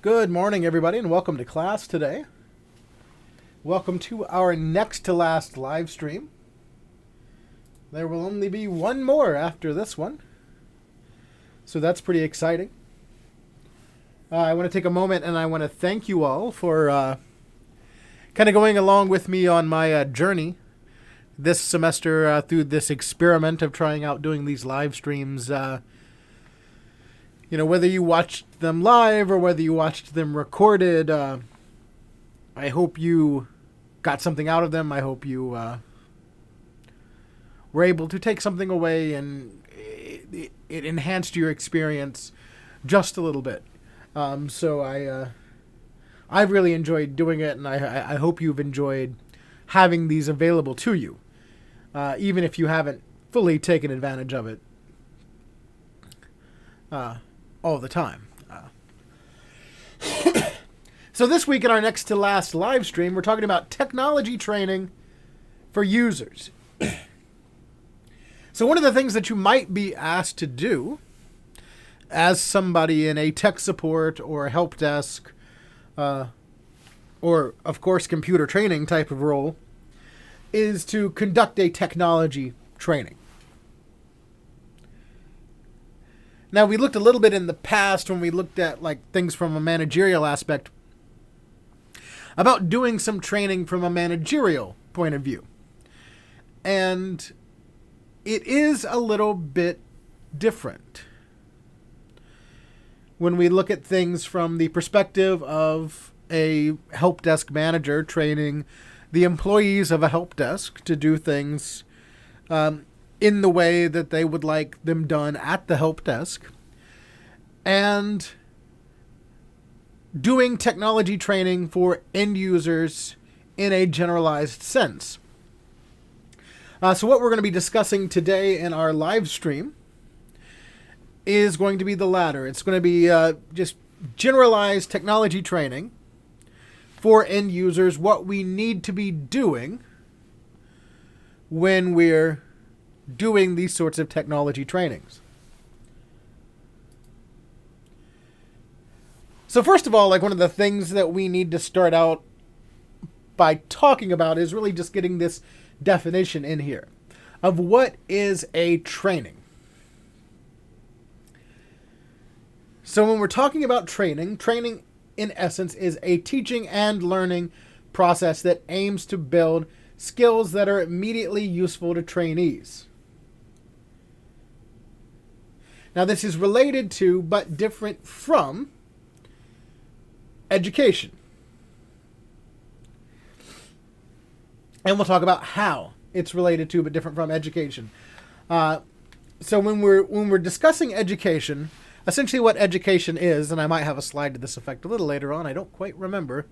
Good morning, everybody, and welcome to class today. Welcome to our next to last live stream. There will only be one more after this one, so that's pretty exciting. I want to take a moment and I want to thank you all for kind of going along with me on my journey this semester through this experiment of trying out doing these live streams. Whether you watched them live or whether you watched them recorded, I hope you got something out of them. I hope you were able to take something away and it enhanced your experience just a little bit. So I've really enjoyed doing it, and I hope you've enjoyed having these available to you, even if you haven't fully taken advantage of it all the time. So this week in our next to last live stream, we're talking about technology training for users. So one of the things that you might be asked to do as somebody in a tech support or help desk or, of course, computer training type of role is to conduct a technology training. Now, we looked a little bit in the past when we looked at things from a managerial aspect about doing some training from a managerial point of view. And it is a little bit different when we look at things from the perspective of a help desk manager training the employees of a help desk to do things in the way that they would like them done at the help desk, and doing technology training for end users in a generalized sense. So what we're going to be discussing today in our live stream is going to be the latter. It's going to be just generalized technology training for end users, what we need to be doing when we're doing these sorts of technology trainings. So first of all, one of the things that we need to start out by talking about is really just getting this definition in here of what is a training. So when we're talking about training in essence is a teaching and learning process that aims to build skills that are immediately useful to trainees. Now, this is related to, but different from, education. And we'll talk about how it's related to, but different from education. So when we're discussing education, essentially what education is, and I might have a slide to this effect a little later on, I don't quite remember.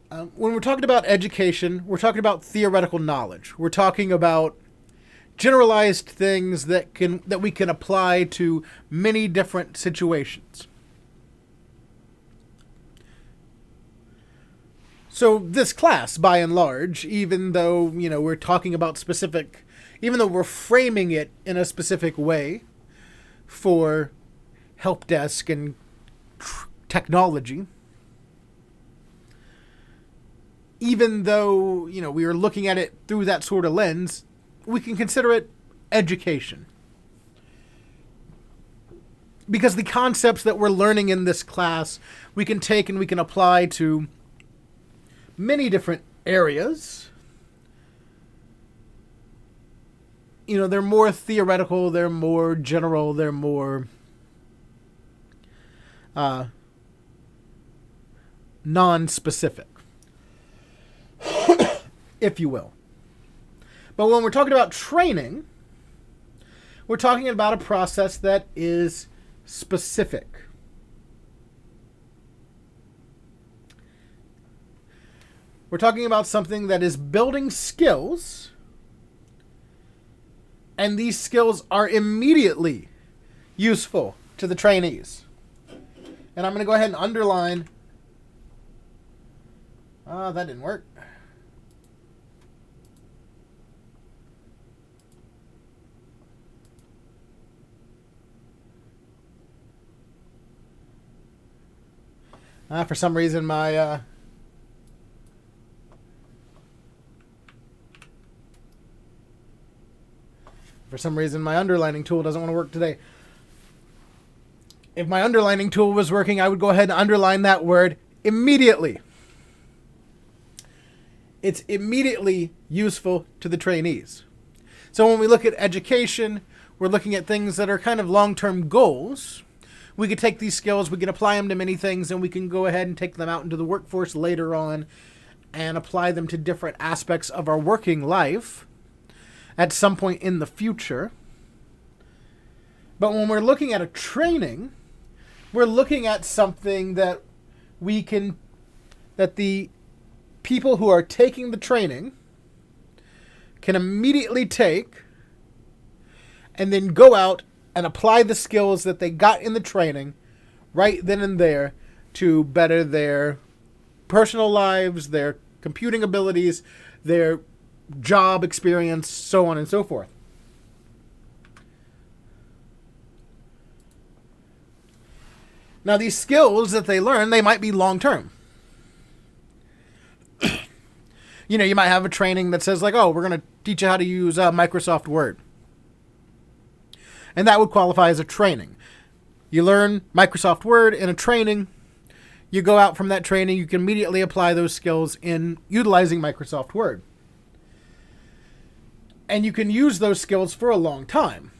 When we're talking about education, we're talking about theoretical knowledge. We're talking about generalized things that we can apply to many different situations. So this class, by and large, even though we're talking about specific, even though we're framing it in a specific way for help desk and technology, even though we are looking at it through that sort of lens, we can consider it education. Because the concepts that we're learning in this class, we can take and we can apply to many different areas. They're more theoretical, they're more general, they're more non-specific, if you will. But when we're talking about training, we're talking about a process that is specific. We're talking about something that is building skills, and these skills are immediately useful to the trainees. And I'm going to go ahead and underline. That didn't work. For some reason, my underlining tool doesn't want to work today. If my underlining tool was working, I would go ahead and underline that word immediately. It's immediately useful to the trainees. So when we look at education, we're looking at things that are kind of long-term goals. We could take these skills, we can apply them to many things, and we can go ahead and take them out into the workforce later on and apply them to different aspects of our working life at some point in the future. But when we're looking at a training, we're looking at something that that the people who are taking the training can immediately take and then go out and apply the skills that they got in the training right then and there to better their personal lives, their computing abilities, their job experience, so on and so forth. Now, these skills that they learn, they might be long-term. You might have a training that says like, oh, we're going to teach you how to use Microsoft Word. And that would qualify as a training. You learn Microsoft Word in a training. You go out from that training, you can immediately apply those skills in utilizing Microsoft Word. And you can use those skills for a long time.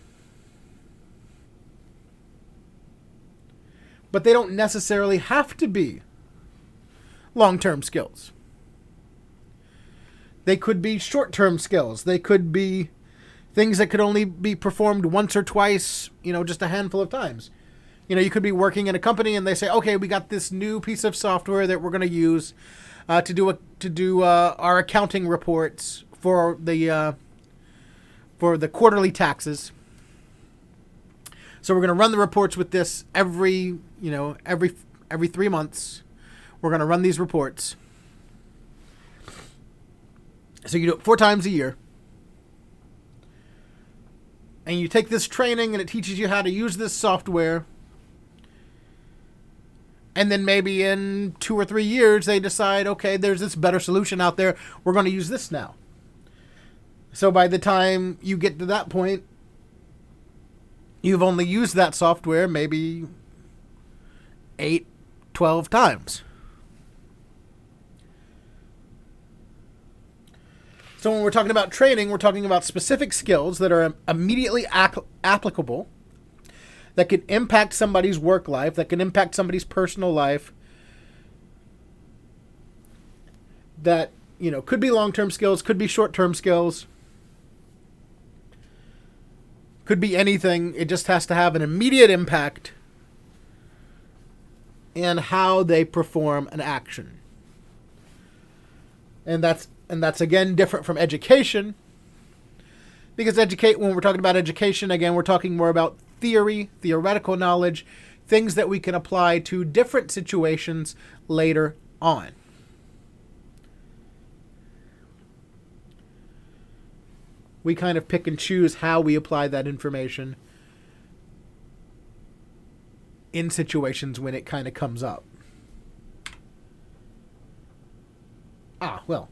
But they don't necessarily have to be long-term skills. They could be short-term skills. They could be things that could only be performed once or twice, just a handful of times. You could be working in a company and they say, okay, we got this new piece of software that we're going to use to do our accounting reports for the quarterly taxes. So we're going to run the reports with this every 3 months. We're going to run these reports. So you do it 4 times a year. And you take this training and it teaches you how to use this software. And then maybe in 2 or 3 years, they decide, okay, there's this better solution out there. We're going to use this now. So by the time you get to that point, you've only used that software maybe 8, 12 times. So when we're talking about training, we're talking about specific skills that are immediately applicable, that can impact somebody's work life, that can impact somebody's personal life, that, could be long-term skills, could be short-term skills, could be anything. It just has to have an immediate impact in how they perform an action. And that's again different from education, because when we're talking about education, again, we're talking more about theoretical knowledge, things that we can apply to different situations later on. We kind of pick and choose how we apply that information in situations when it kind of comes up. Well,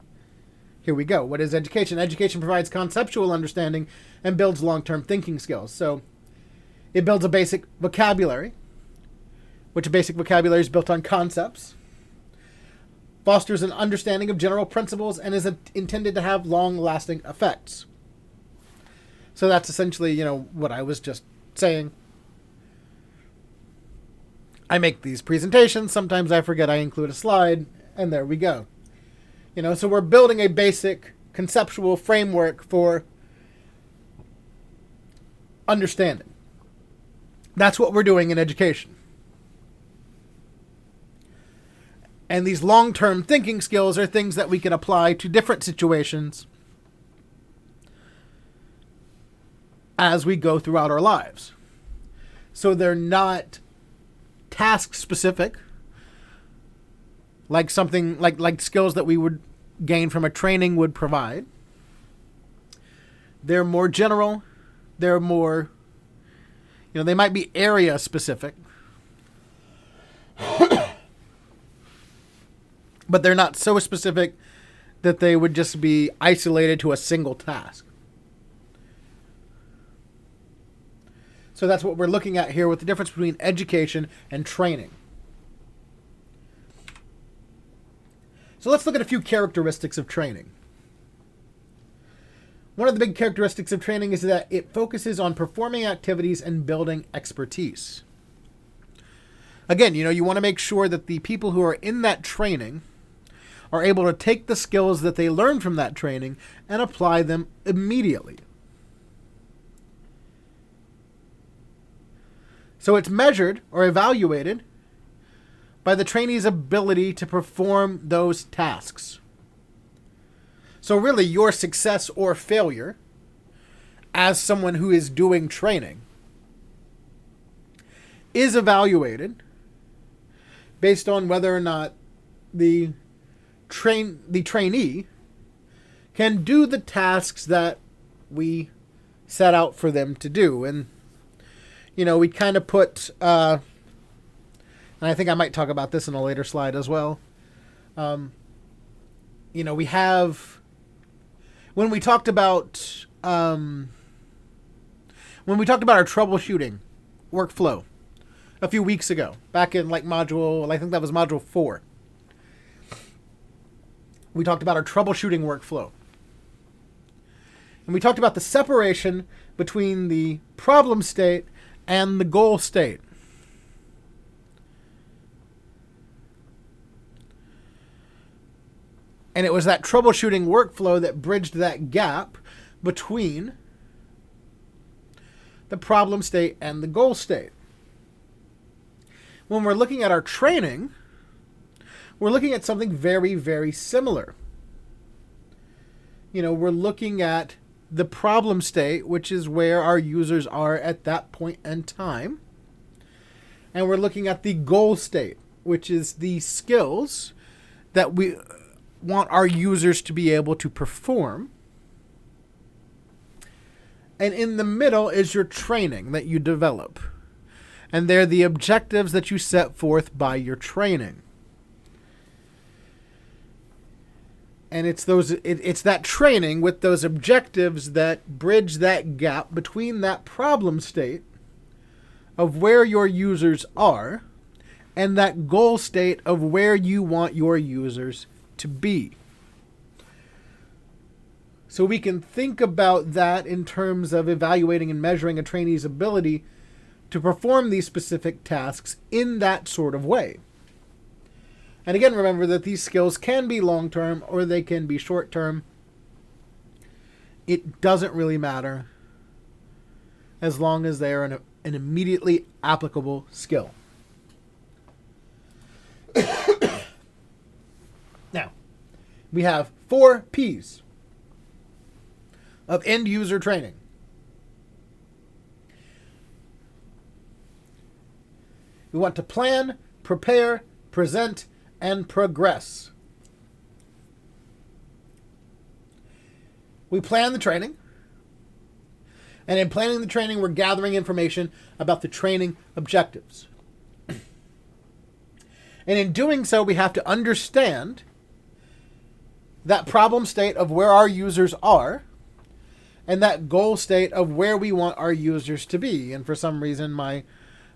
here we go. What is education? Education provides conceptual understanding and builds long-term thinking skills. So it builds a basic vocabulary, which a basic vocabulary is built on concepts, fosters an understanding of general principles, and is intended to have long-lasting effects. So that's essentially, what I was just saying. I make these presentations. Sometimes I forget I include a slide, and there we go. So we're building a basic conceptual framework for understanding. That's what we're doing in education. And these long-term thinking skills are things that we can apply to different situations as we go throughout our lives. So they're not task-specific, like something like skills that we would gain from a training would provide. They're more general. They're more, they might be area specific. but they're not so specific that they would just be isolated to a single task. So that's what we're looking at here with the difference between education and training. So let's look at a few characteristics of training. One of the big characteristics of training is that it focuses on performing activities and building expertise. Again, you want to make sure that the people who are in that training are able to take the skills that they learn from that training and apply them immediately. So it's measured or evaluated by the trainee's ability to perform those tasks. So really, your success or failure as someone who is doing training is evaluated based on whether or not the trainee can do the tasks that we set out for them to do. And, we kind of put, and I think I might talk about this in a later slide as well. We have, when we talked about our troubleshooting workflow a few weeks ago, back in I think that was module 4. We talked about our troubleshooting workflow. And we talked about the separation between the problem state and the goal state. And it was that troubleshooting workflow that bridged that gap between the problem state and the goal state. When we're looking at our training, we're looking at something very, very similar. We're looking at the problem state, which is where our users are at that point in time. And we're looking at the goal state, which is the skills that we want our users to be able to perform. And in the middle is your training that you develop. And they're the objectives that you set forth by your training. And it's that training with those objectives that bridge that gap between that problem state of where your users are and that goal state of where you want your users to be. So we can think about that in terms of evaluating and measuring a trainee's ability to perform these specific tasks in that sort of way. And again, remember that these skills can be long-term or they can be short-term. It doesn't really matter as long as they are an immediately applicable skill. Now, we have 4 P's of end-user training. We want to plan, prepare, present, and progress. We plan the training. And in planning the training, we're gathering information about the training objectives. And in doing so, we have to understand that problem state of where our users are and that goal state of where we want our users to be. And for some reason, my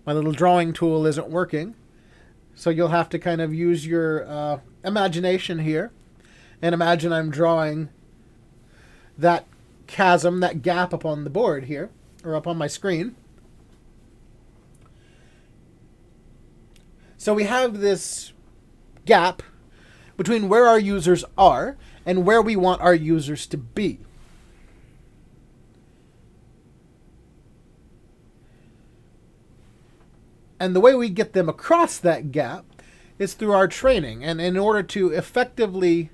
little drawing tool isn't working. So you'll have to kind of use your imagination here. And imagine I'm drawing that chasm, that gap up on the board here, or up on my screen. So we have this gap between where our users are and where we want our users to be. And the way we get them across that gap is through our training. And in order to effectively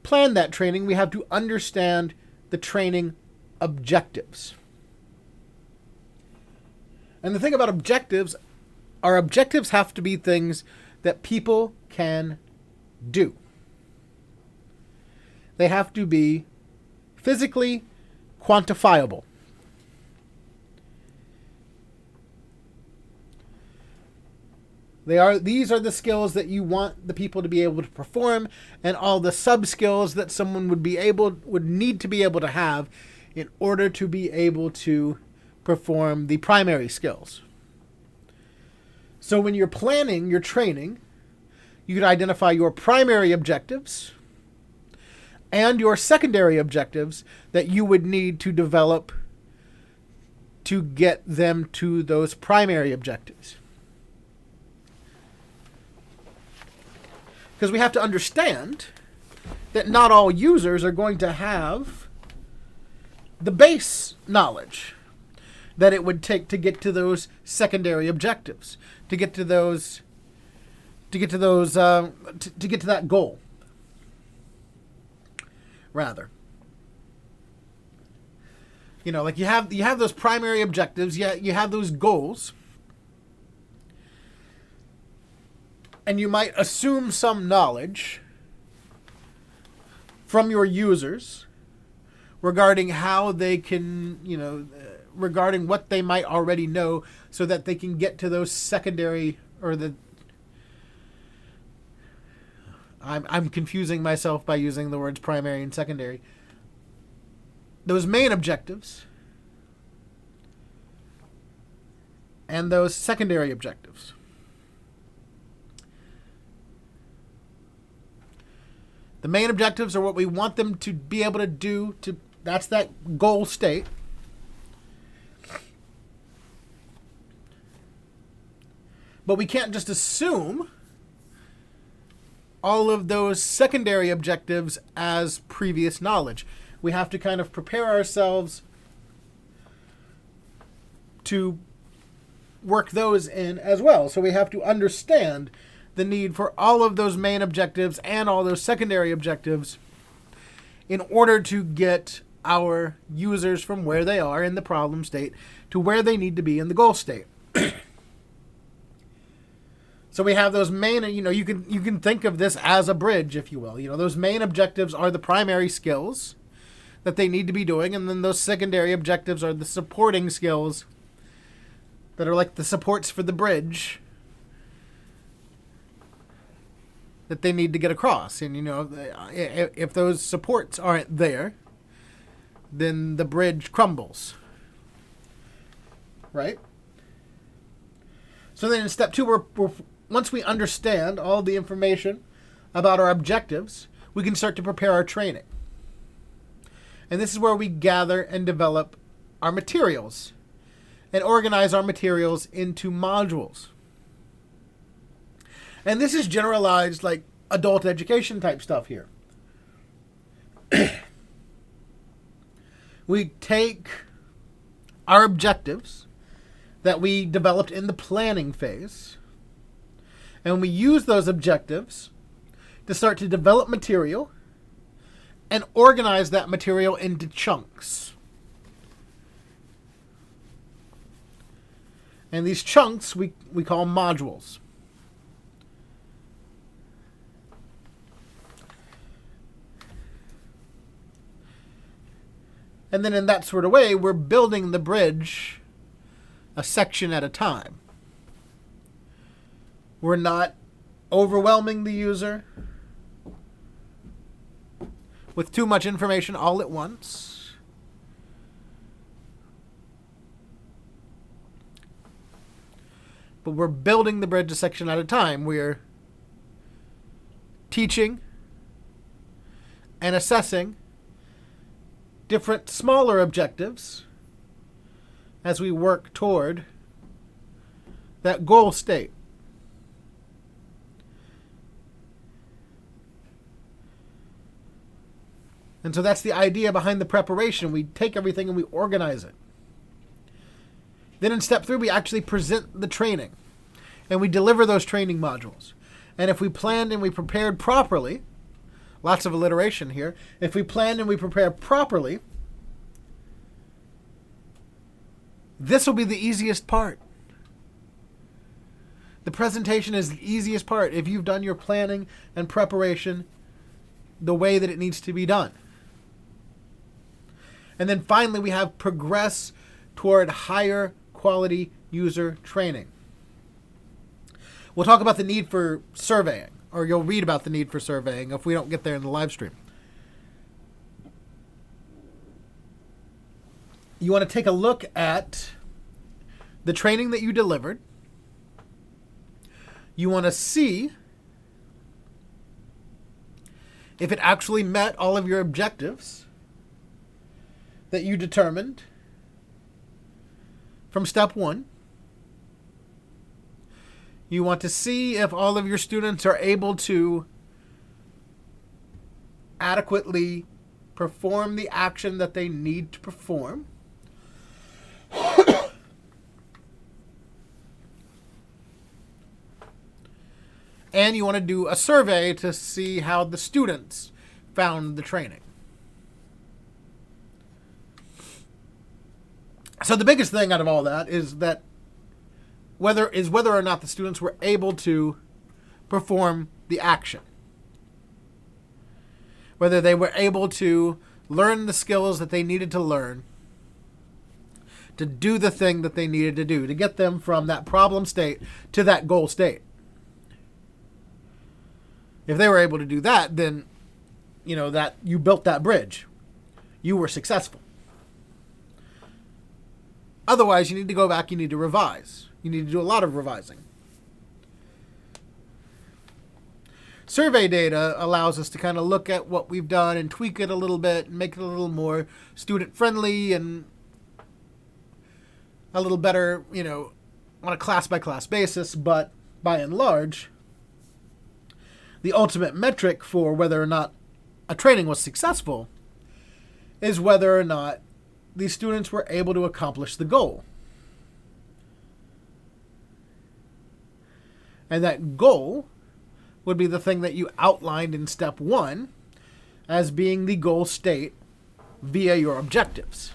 plan that training, we have to understand the training objectives. And the thing about objectives, our objectives have to be things that people can do. They have to be physically quantifiable. These are the skills that you want the people to be able to perform, and all the sub skills that someone would need to be able to have in order to be able to perform the primary skills. So when you're planning your training, you can identify your primary objectives and your secondary objectives that you would need to develop to get them to those primary objectives. Because we have to understand that not all users are going to have the base knowledge that it would take to get to those secondary objectives, to get to that goal. Rather, like you have those primary objectives, you have those goals, and you might assume some knowledge from your users regarding how they can, regarding what they might already know, so that they can get to those secondary, or I'm confusing myself by using the words primary and secondary. Those main objectives and those secondary objectives. The main objectives are what we want them to be able to do. That's that goal state. But we can't just assume all of those secondary objectives as previous knowledge. We have to kind of prepare ourselves to work those in as well. So we have to understand the need for all of those main objectives and all those secondary objectives in order to get our users from where they are in the problem state to where they need to be in the goal state. So we have those main, you can think of this as a bridge, if you will. Those main objectives are the primary skills that they need to be doing, and then those secondary objectives are the supporting skills that are like the supports for the bridge that they need to get across. And, if those supports aren't there, then the bridge crumbles. Right? So then in step 2, once we understand all the information about our objectives, we can start to prepare our training. And this is where we gather and develop our materials and organize our materials into modules. And this is generalized, like adult education type stuff here. We take our objectives that we developed in the planning phase, and we use those objectives to start to develop material and organize that material into chunks. And these chunks we call modules. And then in that sort of way, we're building the bridge a section at a time. We're not overwhelming the user with too much information all at once. But we're building the bridge a section at a time. We're teaching and assessing different smaller objectives as we work toward that goal state. And so that's the idea behind the preparation. We take everything and we organize it. Then in step 3, we actually present the training. And we deliver those training modules. And if we planned and we prepared properly, lots of alliteration here, if we planned and we prepared properly, this will be the easiest part. The presentation is the easiest part if you've done your planning and preparation the way that it needs to be done. And then finally, we have progress toward higher quality user training. We'll talk about the need for surveying, or you'll read about the need for surveying if we don't get there in the live stream. You want to take a look at the training that you delivered. You want to see if it actually met all of your objectives that you determined from step 1. You want to see if all of your students are able to adequately perform the action that they need to perform. And you want to do a survey to see how the students found the training. So the biggest thing out of all that is that whether or not the students were able to perform the action. Whether they were able to learn the skills that they needed to learn to do the thing that they needed to do, to get them from that problem state to that goal state. If they were able to do that, then, that you built that bridge. You were successful. Otherwise, you need to go back, you need to revise. You need to do a lot of revising. Survey data allows us to kind of look at what we've done and tweak it a little bit and make it a little more student-friendly and a little better, on a class-by-class basis. But by and large, the ultimate metric for whether or not a training was successful is whether or not the students were able to accomplish the goal. And that goal would be the thing that you outlined in step 1 as being the goal state via your objectives.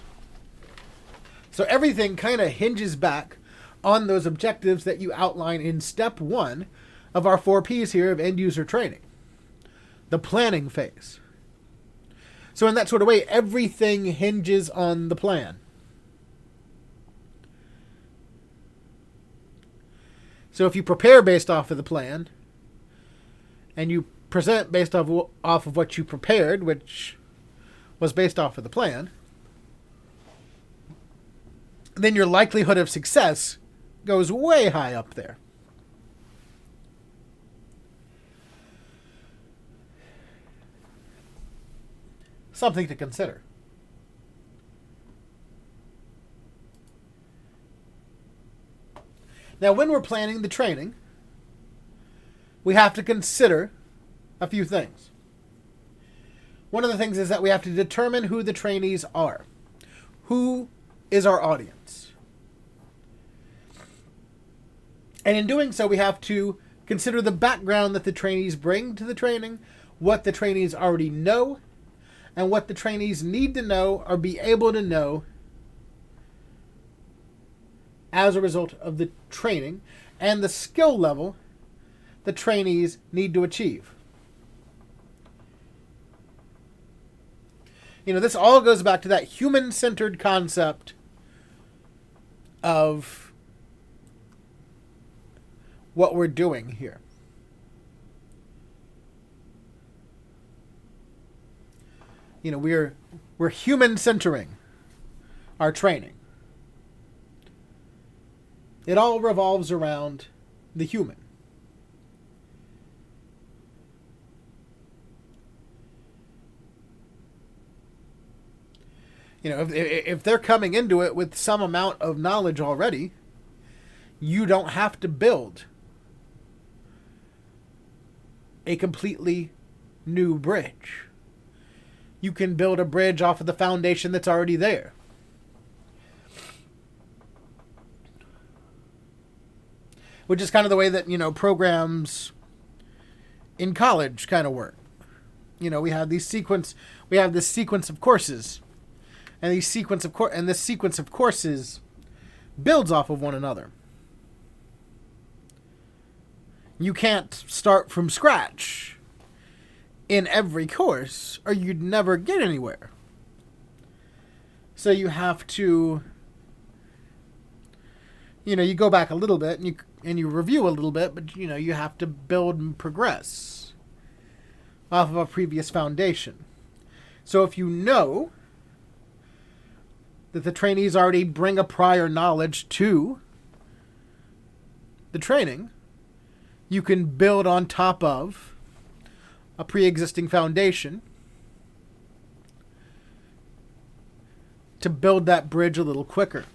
So everything kind of hinges back on those objectives that you outline in step 1 of our 4 Ps here of end user training, the planning phase. So in that sort of way, everything hinges on the plan. So if you prepare based off of the plan, and you present based off of what you prepared, which was based off of the plan, then your likelihood of success goes way high up there. Something to consider. Now, when we're planning the training, we have to consider a few things. One of the things is that we have to determine who the trainees are. Who is our audience? And in doing so, we have to consider the background that the trainees bring to the training, what the trainees already know, and what the trainees need to know or be able to know as a result of the training, and the skill level the trainees need to achieve. This all goes back to that human-centered concept of what we're doing here. We're human-centering our training. It all revolves around the human. If they're coming into it with some amount of knowledge already, you don't have to build a completely new bridge. You can build a bridge off of the foundation that's already there. Which is kind of the way that, programs in college kind of work. We have this sequence of courses. And this sequence of courses builds off of one another. You can't start from scratch in every course, or you'd never get anywhere. So you have to, you go back a little bit, and you review a little bit, but you have to build and progress off of a previous foundation. So if you know that the trainees already bring a prior knowledge to the training, you can build on top of a pre-existing foundation to build that bridge a little quicker.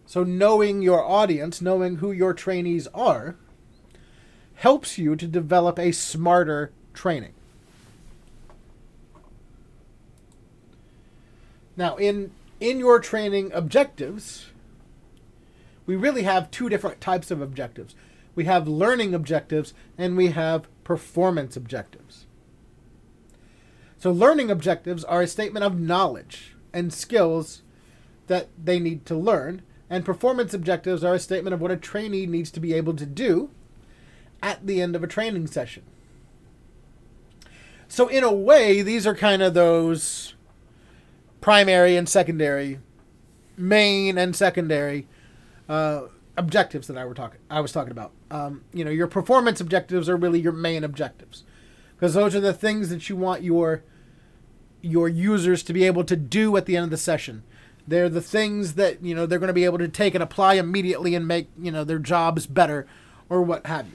So knowing your audience, knowing who your trainees are, helps you to develop a smarter training. Now, in your training objectives, we really have two different types of objectives. We have learning objectives and we have performance objectives. So learning objectives are a statement of knowledge and skills that they need to learn, and performance objectives are a statement of what a trainee needs to be able to do at the end of a training session. So in a way, these are kind of those primary and secondary, main and secondary objectives that I was talking about. Your performance objectives are really your main objectives, because those are the things that you want your users to be able to do at the end of the session. They're the things that they're going to be able to take and apply immediately and make their jobs better, or what have you.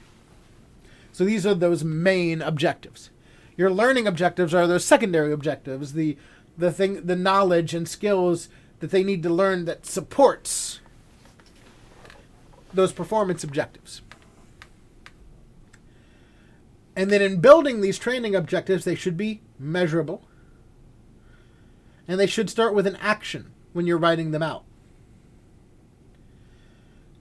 So these are those main objectives. Your learning objectives are those secondary objectives, the knowledge and skills that they need to learn that supports those performance objectives. And then in building these training objectives, they should be measurable. And they should start with an action when you're writing them out.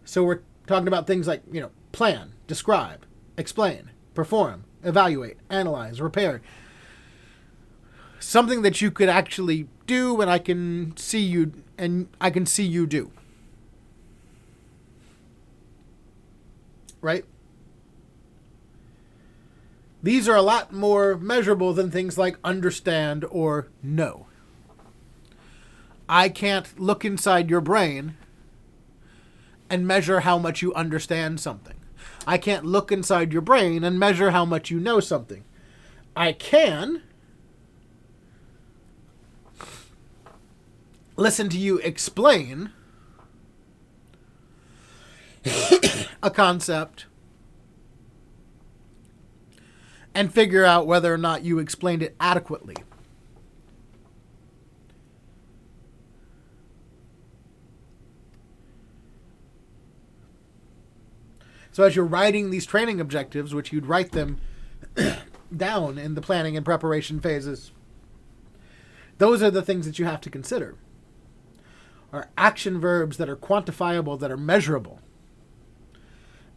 So we're talking about things like, plan, describe, explain, perform, evaluate, analyze, repair. Something that you could actually do and I can see you do. Right? These are a lot more measurable than things like understand or know. I can't look inside your brain and measure how much you understand something. I can't look inside your brain and measure how much you know something. I can listen to you explain a concept and figure out whether or not you explained it adequately. So as you're writing these training objectives, which you'd write them down in the planning and preparation phases, those are the things that you have to consider. Are action verbs that are quantifiable, that are measurable,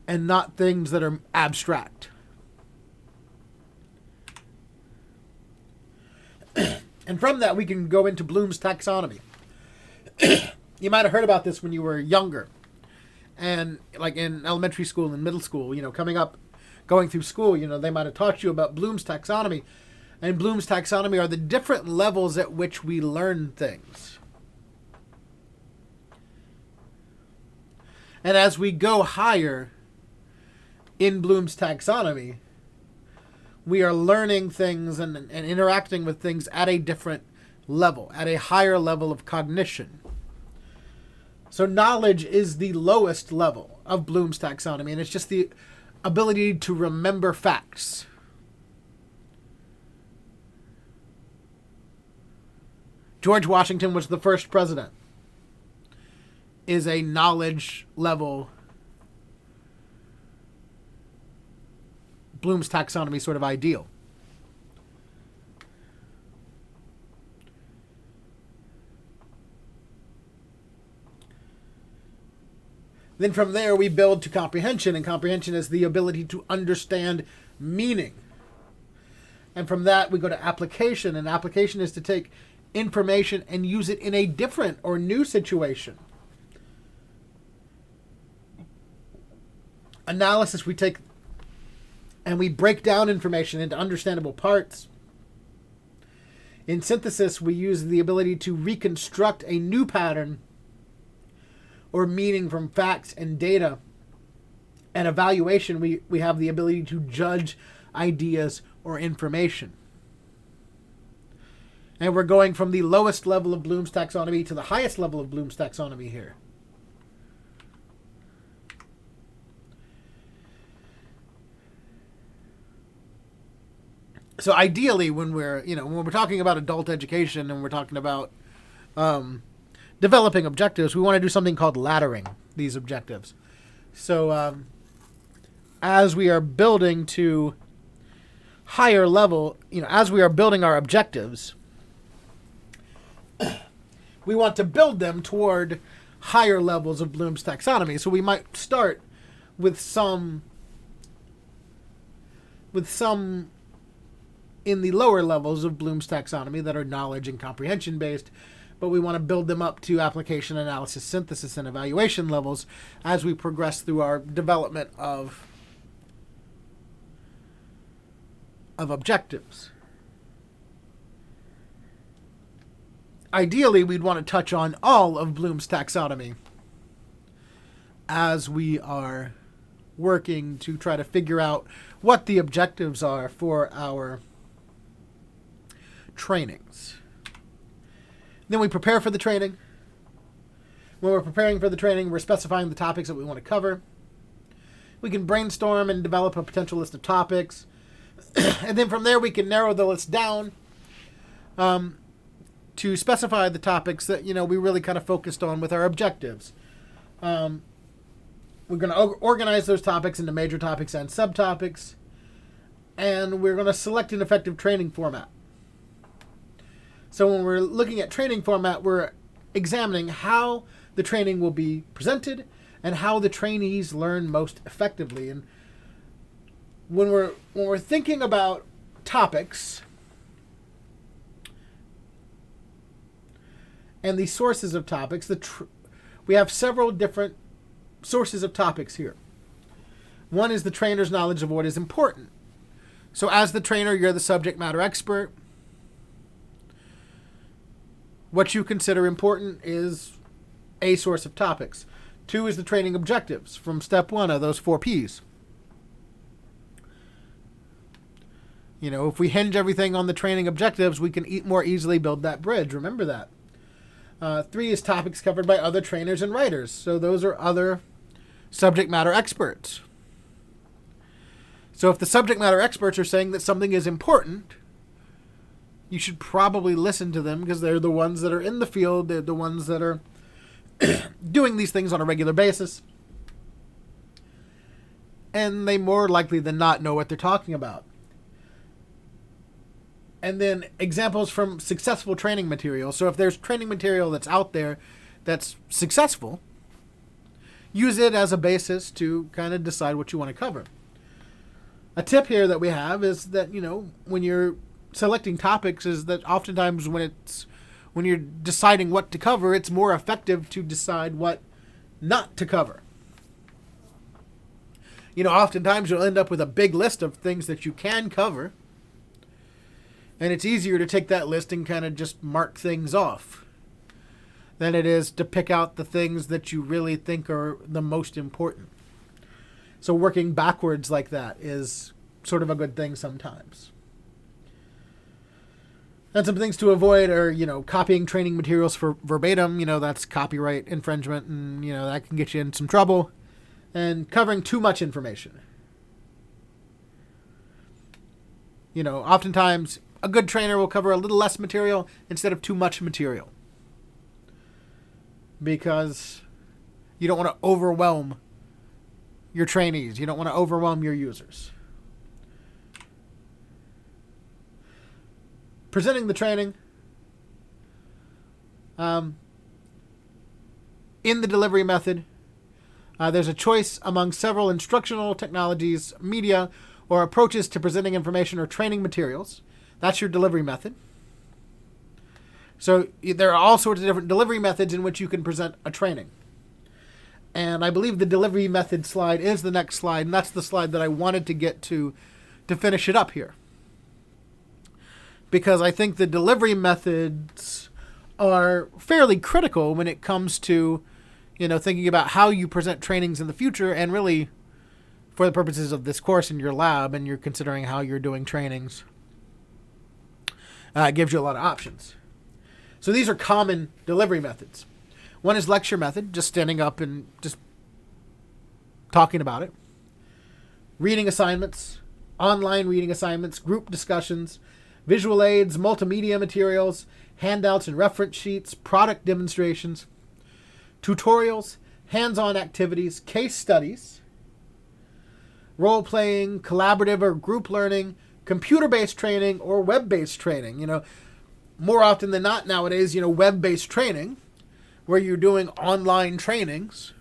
and not things that are abstract. And from that, we can go into Bloom's taxonomy. You might have heard about this when you were younger. And like in elementary school and middle school, going through school, they might have taught you about Bloom's taxonomy. And Bloom's taxonomy are the different levels at which we learn things. And as we go higher in Bloom's taxonomy, we are learning things and interacting with things at a different level, at a higher level of cognition. So knowledge is the lowest level of Bloom's taxonomy, and it's just the ability to remember facts. George Washington was the first president. Is a knowledge level Bloom's taxonomy sort of ideal. Then from there we build to comprehension, and comprehension is the ability to understand meaning. And from that we go to application, and application is to take information and use it in a different or new situation. Analysis, we take and we break down information into understandable parts. In synthesis, we use the ability to reconstruct a new pattern or meaning from facts and data and evaluation, we have the ability to judge ideas or information. And we're going from the lowest level of Bloom's taxonomy to the highest level of Bloom's taxonomy here. So ideally, when we're talking about adult education and we're talking about developing objectives, we want to do something called laddering these objectives. So as we are building to higher level, as we are building our objectives, we want to build them toward higher levels of Bloom's taxonomy. So we might start with some in the lower levels of Bloom's taxonomy that are knowledge and comprehension based, but we want to build them up to application, analysis, synthesis, and evaluation levels as we progress through our development of objectives. Ideally, we'd want to touch on all of Bloom's taxonomy as we are working to try to figure out what the objectives are for our trainings. Then we prepare for the training. When we're preparing for the training, we're specifying the topics that we want to cover. We can brainstorm and develop a potential list of topics. And then from there, we can narrow the list down to specify the topics that, we really kind of focused on with our objectives. We're going to organize those topics into major topics and subtopics. And we're going to select an effective training format. So when we're looking at training format, we're examining how the training will be presented and how the trainees learn most effectively. And when we're thinking about topics and the sources of topics, we have several different sources of topics here. One is the trainer's knowledge of what is important. So as the trainer, you're the subject matter expert. What you consider important is a source of topics. 2 is the training objectives from step 1 of those 4 Ps. If we hinge everything on the training objectives, we can more easily build that bridge. Remember that. 3 is topics covered by other trainers and writers. So those are other subject matter experts. So if the subject matter experts are saying that something is important, you should probably listen to them because they're the ones that are in the field. They're the ones that are doing these things on a regular basis. And they more likely than not know what they're talking about. And then examples from successful training material. So if there's training material that's out there that's successful, use it as a basis to kind of decide what you want to cover. A tip here that we have is that, when you're selecting topics, is that oftentimes when you're deciding what to cover, it's more effective to decide what not to cover. Oftentimes you'll end up with a big list of things that you can cover, and it's easier to take that list and kind of just mark things off than it is to pick out the things that you really think are the most important. So working backwards like that is sort of a good thing sometimes. And some things to avoid are, copying training materials for verbatim. That's copyright infringement, and, that can get you in some trouble. And covering too much information. Oftentimes a good trainer will cover a little less material instead of too much material. Because you don't want to overwhelm your trainees. You don't want to overwhelm your users. Presenting the training. In the delivery method, there's a choice among several instructional technologies, media, or approaches to presenting information or training materials. That's your delivery method. So there are all sorts of different delivery methods in which you can present a training. And I believe the delivery method slide is the next slide, and that's the slide that I wanted to get to finish it up here. Because I think the delivery methods are fairly critical when it comes to, thinking about how you present trainings in the future, and really for the purposes of this course in your lab, and you're considering how you're doing trainings, it gives you a lot of options. So these are common delivery methods. One is lecture method, just standing up and just talking about it. Reading assignments, online reading assignments, group discussions, visual aids, multimedia materials, handouts and reference sheets, product demonstrations, tutorials, hands-on activities, case studies, role-playing, collaborative or group learning, computer-based training, or web-based training. More often than not nowadays, web-based training, where you're doing online trainings,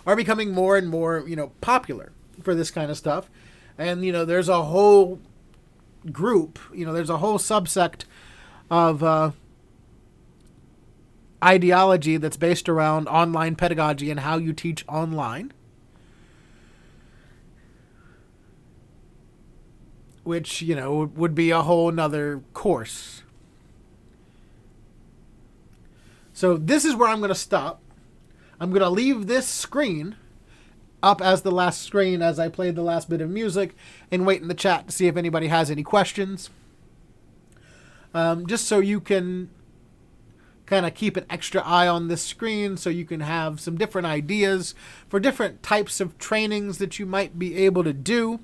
are becoming more and more, popular for this kind of stuff. And, there's a whole group, there's a whole subsect of ideology that's based around online pedagogy and how you teach online, which, would be a whole nother course. So this is where I'm going to stop. I'm going to leave this screen up as the last screen as I play the last bit of music, and wait in the chat to see if anybody has any questions. Just so you can kind of keep an extra eye on this screen, so you can have some different ideas for different types of trainings that you might be able to do.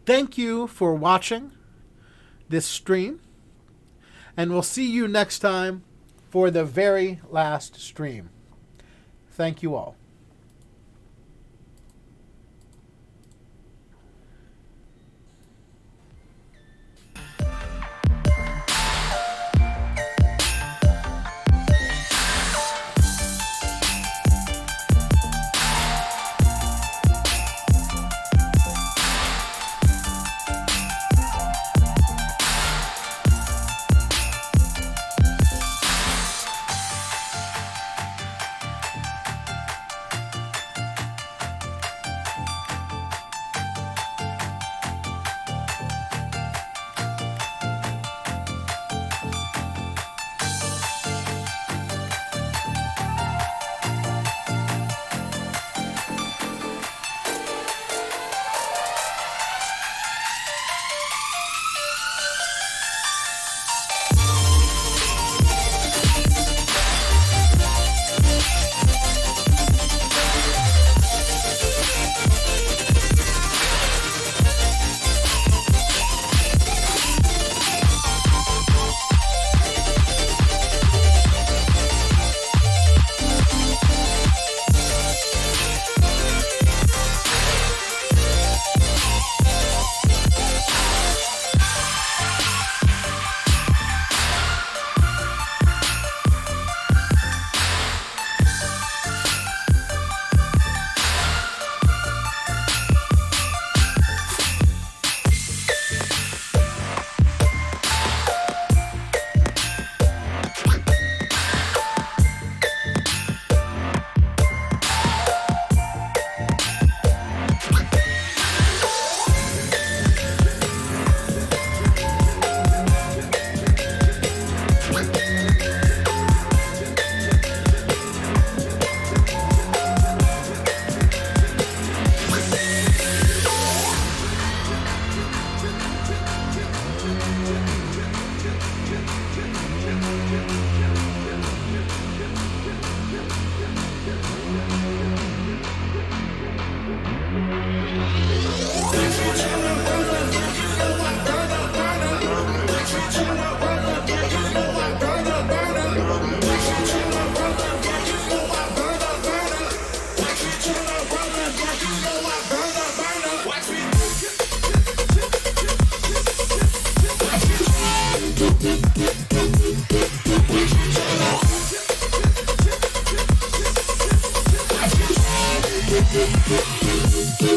Thank you for watching this stream, and we'll see you next time for the very last stream. Thank you all.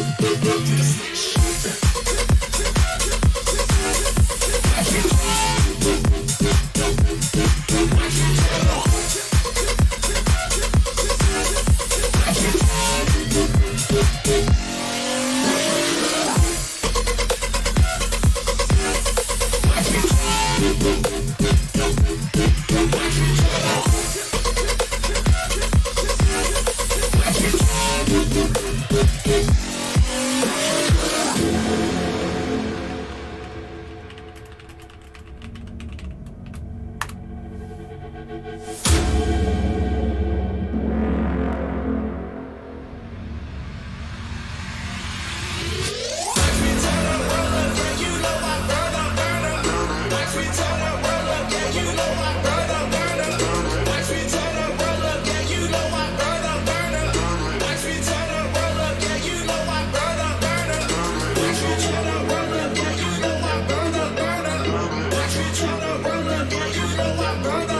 To the station.